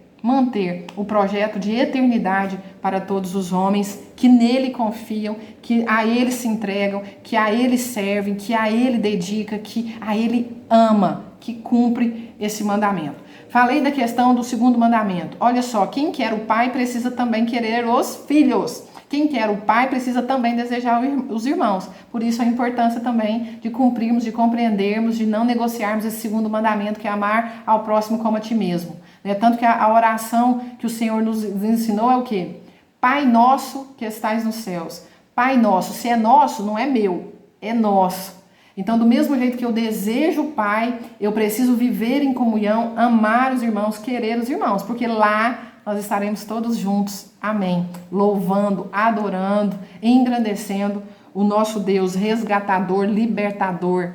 [SPEAKER 1] o projeto de eternidade para todos os homens que nele confiam, que a ele se entregam, que a ele servem, que a ele dedica, que a ele ama, que cumpre esse mandamento. Falei da questão do segundo mandamento. Olha só, quem quer o Pai precisa também querer os filhos. Quem quer o Pai precisa também desejar os irmãos. Por isso a importância também de cumprirmos, de compreendermos, de não negociarmos esse segundo mandamento, que é amar ao próximo como a ti mesmo. Tanto que a oração que o Senhor nos ensinou é o quê? Pai nosso que estais nos céus. Pai nosso, se é nosso, não é meu, é nosso. Então, do mesmo jeito que eu desejo o Pai, eu preciso viver em comunhão, amar os irmãos, querer os irmãos, porque lá nós estaremos todos juntos, amém, louvando, adorando, engrandecendo o nosso Deus resgatador, libertador,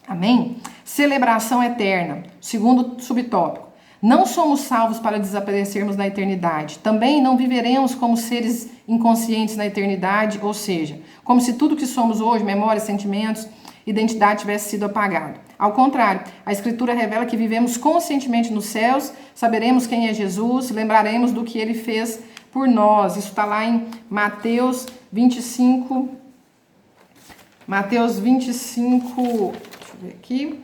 [SPEAKER 1] amém? Celebração eterna, segundo subtópico. Não somos salvos para desaparecermos na eternidade. Também não viveremos como seres inconscientes na eternidade, ou seja, como se tudo que somos hoje, memórias, sentimentos, identidade tivesse sido apagado. Ao contrário, a Escritura revela que vivemos conscientemente nos céus, saberemos quem é Jesus, lembraremos do que ele fez por nós. Isso está lá em Mateus 25, Mateus 25, deixa eu ver aqui.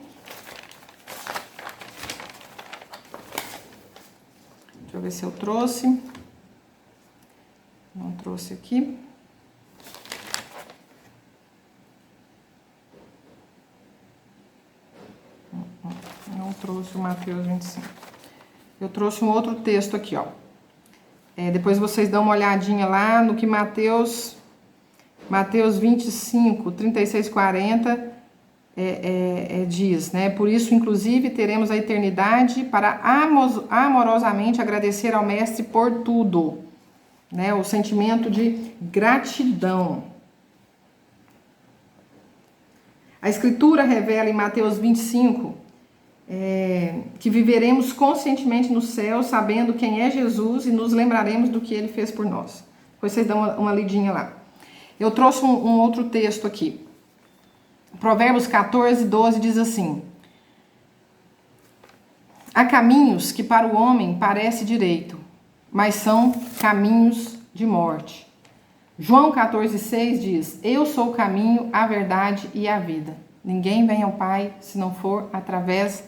[SPEAKER 1] Deixa eu ver se eu trouxe. Não trouxe aqui. Não trouxe o Mateus 25. Eu trouxe um outro texto aqui, ó. Depois vocês dão uma olhadinha lá no que Mateus 25, 36, 40 diz, né? Por isso, inclusive, teremos a eternidade para amorosamente agradecer ao Mestre por tudo, né? O sentimento de gratidão. A Escritura revela em Mateus 25 que viveremos conscientemente no céu, sabendo quem é Jesus e nos lembraremos do que ele fez por nós. Depois vocês dão uma lidinha lá. Eu trouxe um outro texto aqui. Provérbios 14, 12 diz assim: há caminhos que para o homem parece direito, mas são caminhos de morte. João 14, 6 diz: eu sou o caminho, a verdade e a vida. Ninguém vem ao Pai se não for através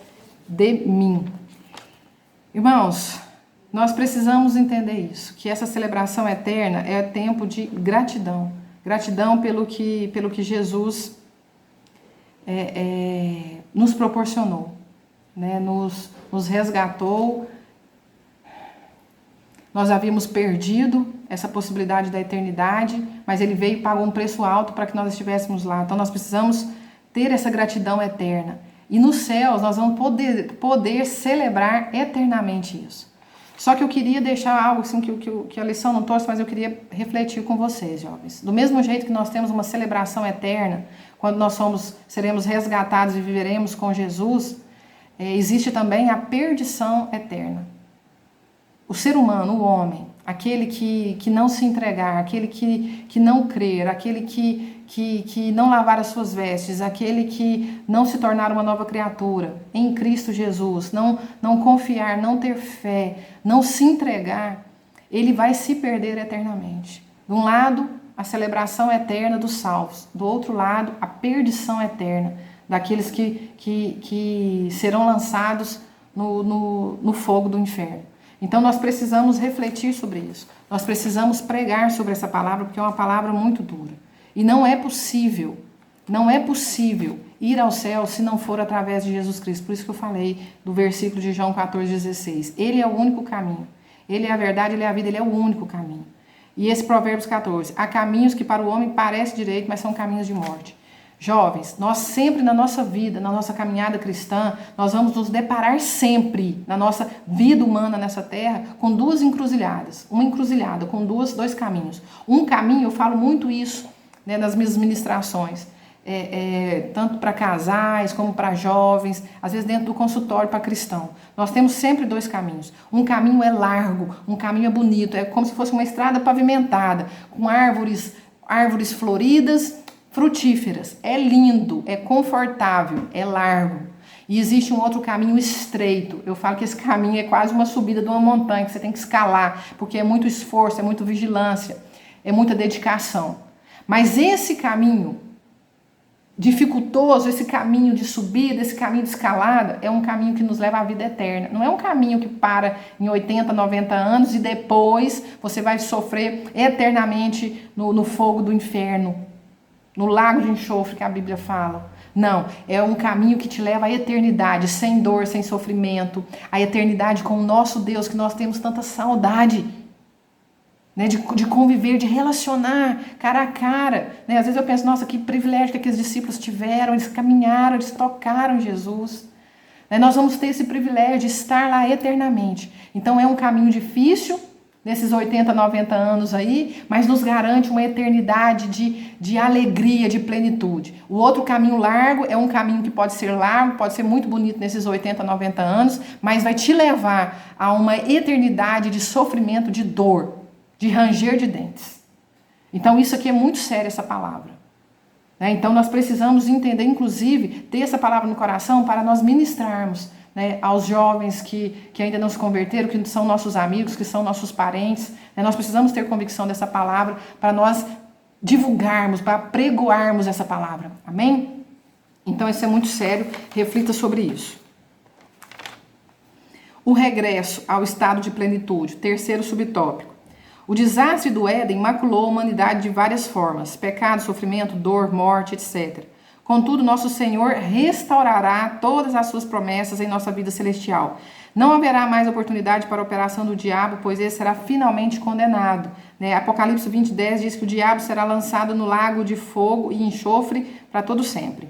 [SPEAKER 1] de mim. Irmãos, nós precisamos entender isso, que essa celebração eterna é tempo de gratidão. Gratidão pelo que Jesus nos proporcionou, né? Nos resgatou. Nós havíamos perdido essa possibilidade da eternidade, mas ele veio e pagou um preço alto para que nós estivéssemos lá. Então nós precisamos ter essa gratidão eterna. E nos céus nós vamos poder celebrar eternamente isso. Só que eu queria deixar algo assim que a lição não trouxe, mas eu queria refletir com vocês, jovens. Do mesmo jeito que nós temos uma celebração eterna, quando nós seremos resgatados e viveremos com Jesus, existe também a perdição eterna. O ser humano, o homem, aquele que não se entregar, aquele que não crer, aquele que não lavar as suas vestes, aquele que não se tornar uma nova criatura em Cristo Jesus, não confiar, não ter fé, não se entregar, ele vai se perder eternamente. De um lado, a celebração eterna dos salvos, do outro lado, a perdição eterna daqueles que serão lançados no fogo do inferno. Então nós precisamos refletir sobre isso. Nós precisamos pregar sobre essa palavra, porque é uma palavra muito dura. E não é possível ir ao céu se não for através de Jesus Cristo. Por isso que eu falei do versículo de João 14,16. Ele é o único caminho. Ele é a verdade, ele é a vida, ele é o único caminho. E esse Provérbios 14. Há caminhos que para o homem parecem direito, mas são caminhos de morte. Jovens, nós sempre na nossa vida, na nossa caminhada cristã, nós vamos nos deparar sempre, na nossa vida humana nessa terra, com duas encruzilhadas. Uma encruzilhada com dois caminhos. Um caminho, eu falo muito isso, né, nas minhas ministrações, tanto para casais como para jovens, às vezes dentro do consultório para cristão. Nós temos sempre dois caminhos. Um caminho é largo, um caminho é bonito, é como se fosse uma estrada pavimentada, com árvores floridas, frutíferas, é lindo, é confortável, é largo. E existe um outro caminho estreito. Eu falo que esse caminho é quase uma subida de uma montanha que você tem que escalar, porque é muito esforço, é muita vigilância, é muita dedicação. Mas esse caminho dificultoso, esse caminho de subida, esse caminho de escalada, é um caminho que nos leva à vida eterna. Não é um caminho que para em 80, 90 anos e depois você vai sofrer eternamente no fogo do inferno, no lago de enxofre que a Bíblia fala. Não, é um caminho que te leva à eternidade, sem dor, sem sofrimento, a eternidade com o nosso Deus, que nós temos tanta saudade, né, de conviver, de relacionar cara a cara. Né? Às vezes eu penso, nossa, que privilégio que aqueles discípulos tiveram, eles caminharam, eles tocaram Jesus. Né? Nós vamos ter esse privilégio de estar lá eternamente. Então é um caminho difícil, nesses 80, 90 anos aí, mas nos garante uma eternidade de alegria, de plenitude. O outro caminho largo é um caminho que pode ser largo, pode ser muito bonito nesses 80, 90 anos, mas vai te levar a uma eternidade de sofrimento, de dor, de ranger de dentes. Então isso aqui é muito sério, essa palavra. Né? Então nós precisamos entender, inclusive, ter essa palavra no coração para nós ministrarmos, né, aos jovens que ainda não se converteram, que são nossos amigos, que são nossos parentes. Né? Nós precisamos ter convicção dessa palavra para nós divulgarmos, para pregoarmos essa palavra. Amém? Então isso é muito sério, reflita sobre isso. O regresso ao estado de plenitude, terceiro subtópico. O desastre do Éden maculou a humanidade de várias formas, pecado, sofrimento, dor, morte, etc. Contudo, nosso Senhor restaurará todas as suas promessas em nossa vida celestial. Não haverá mais oportunidade para a operação do diabo, pois ele será finalmente condenado. Apocalipse 20:10 diz que o diabo será lançado no lago de fogo e enxofre para todo sempre.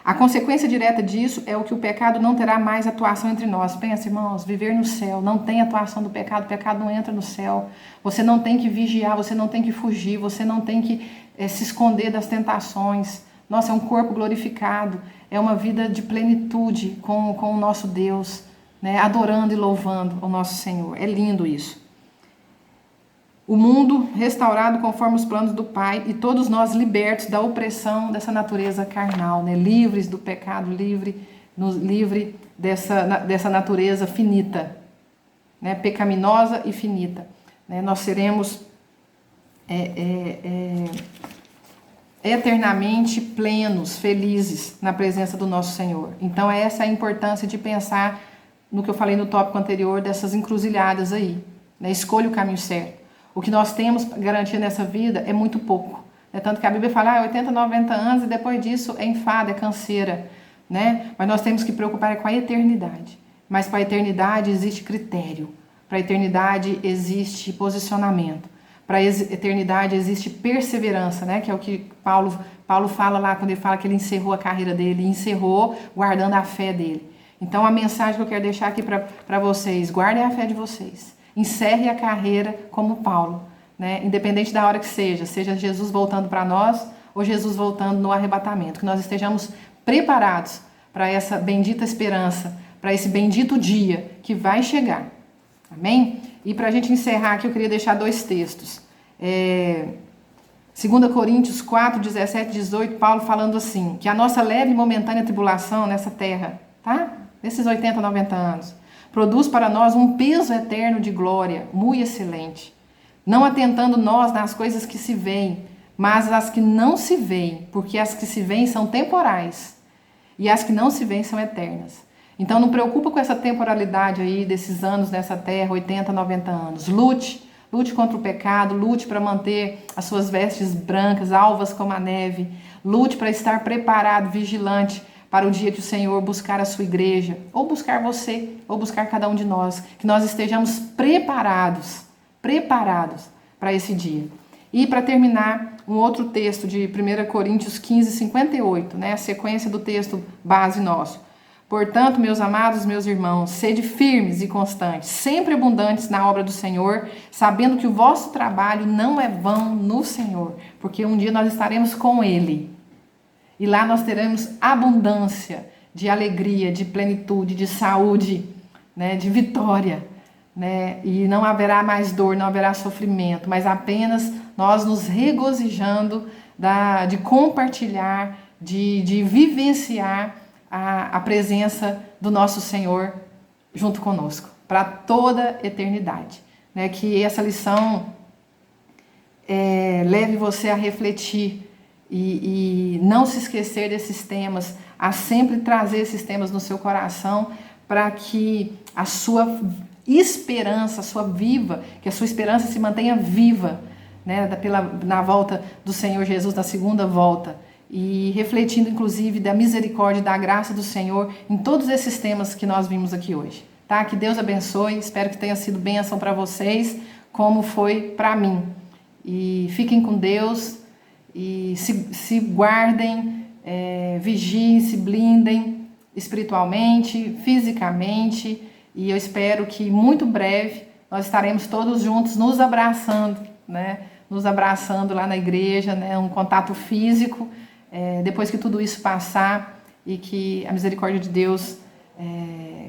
[SPEAKER 1] A consequência direta disso é o que o pecado não terá mais atuação entre nós. Pensa, irmãos, viver no céu, não tem atuação do pecado, o pecado não entra no céu. Você não tem que vigiar, você não tem que fugir, você não tem que se esconder das tentações. Nossa, é um corpo glorificado, é uma vida de plenitude com o nosso Deus, adorando e louvando o nosso Senhor. É lindo isso. O mundo restaurado conforme os planos do Pai e todos nós libertos da opressão dessa natureza carnal, livres do pecado, livre dessa natureza finita, pecaminosa e finita. Nós seremos eternamente plenos, felizes na presença do nosso Senhor. Então essa é a importância de pensar no que eu falei no tópico anterior, dessas encruzilhadas aí. Escolha o caminho certo. O que nós temos garantia nessa vida é muito pouco. Tanto que a Bíblia fala 80, 90 anos e depois disso é enfado, é canseira. Mas nós temos que preocupar com a eternidade. Mas para a eternidade existe critério. Para a eternidade existe posicionamento. Para a eternidade existe perseverança, que é o que Paulo fala lá quando ele fala que ele encerrou a carreira dele, encerrou guardando a fé dele. Então a mensagem que eu quero deixar aqui para vocês, guardem a fé de vocês. Encerre a carreira como Paulo, independente da hora que seja Jesus voltando para nós ou Jesus voltando no arrebatamento, que nós estejamos preparados para essa bendita esperança, para esse bendito dia que vai chegar. Amém? E para a gente encerrar aqui, eu queria deixar 2 textos. 2 Coríntios 4, 17 e 18, Paulo falando assim, que a nossa leve e momentânea tribulação nessa terra, nesses 80, 90 anos, produz para nós um peso eterno de glória, muito excelente. Não atentando nós nas coisas que se veem, mas as que não se veem, porque as que se veem são temporais e as que não se veem são eternas. Então não preocupa com essa temporalidade aí desses anos nessa terra, 80, 90 anos. Lute contra o pecado, lute para manter as suas vestes brancas, alvas como a neve. Lute para estar preparado, vigilante, para o dia que o Senhor buscar a sua igreja, ou buscar você, ou buscar cada um de nós, que nós estejamos preparados para esse dia. E para terminar, um outro texto de 1 Coríntios 15, 58, a sequência do texto base nosso. Portanto, meus amados, meus irmãos, sede firmes e constantes, sempre abundantes na obra do Senhor, sabendo que o vosso trabalho não é vão no Senhor, porque um dia nós estaremos com Ele. E lá nós teremos abundância de alegria, de plenitude, de saúde, de vitória. E não haverá mais dor, não haverá sofrimento, mas apenas nós nos regozijando de compartilhar, de vivenciar a presença do nosso Senhor junto conosco, para toda a eternidade. Que essa lição leve você a refletir e não se esquecer desses temas, a sempre trazer esses temas no seu coração, para que a sua esperança, que a sua esperança se mantenha viva, na volta do Senhor Jesus, na segunda volta, e refletindo inclusive da misericórdia e da graça do Senhor em todos esses temas que nós vimos aqui hoje. Que Deus abençoe, espero que tenha sido bênção para vocês, como foi para mim. E fiquem com Deus. E se guardem, vigiem, se blindem espiritualmente, fisicamente, e eu espero que muito breve nós estaremos todos juntos nos abraçando, nos abraçando lá na igreja, um contato físico, depois que tudo isso passar e que a misericórdia de Deus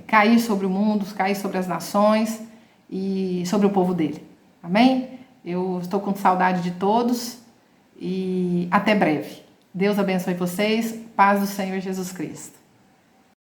[SPEAKER 1] cair sobre o mundo, cair sobre as nações e sobre o povo dele. Amém? Eu estou com saudade de todos. E até breve. Deus abençoe vocês. Paz do Senhor Jesus Cristo.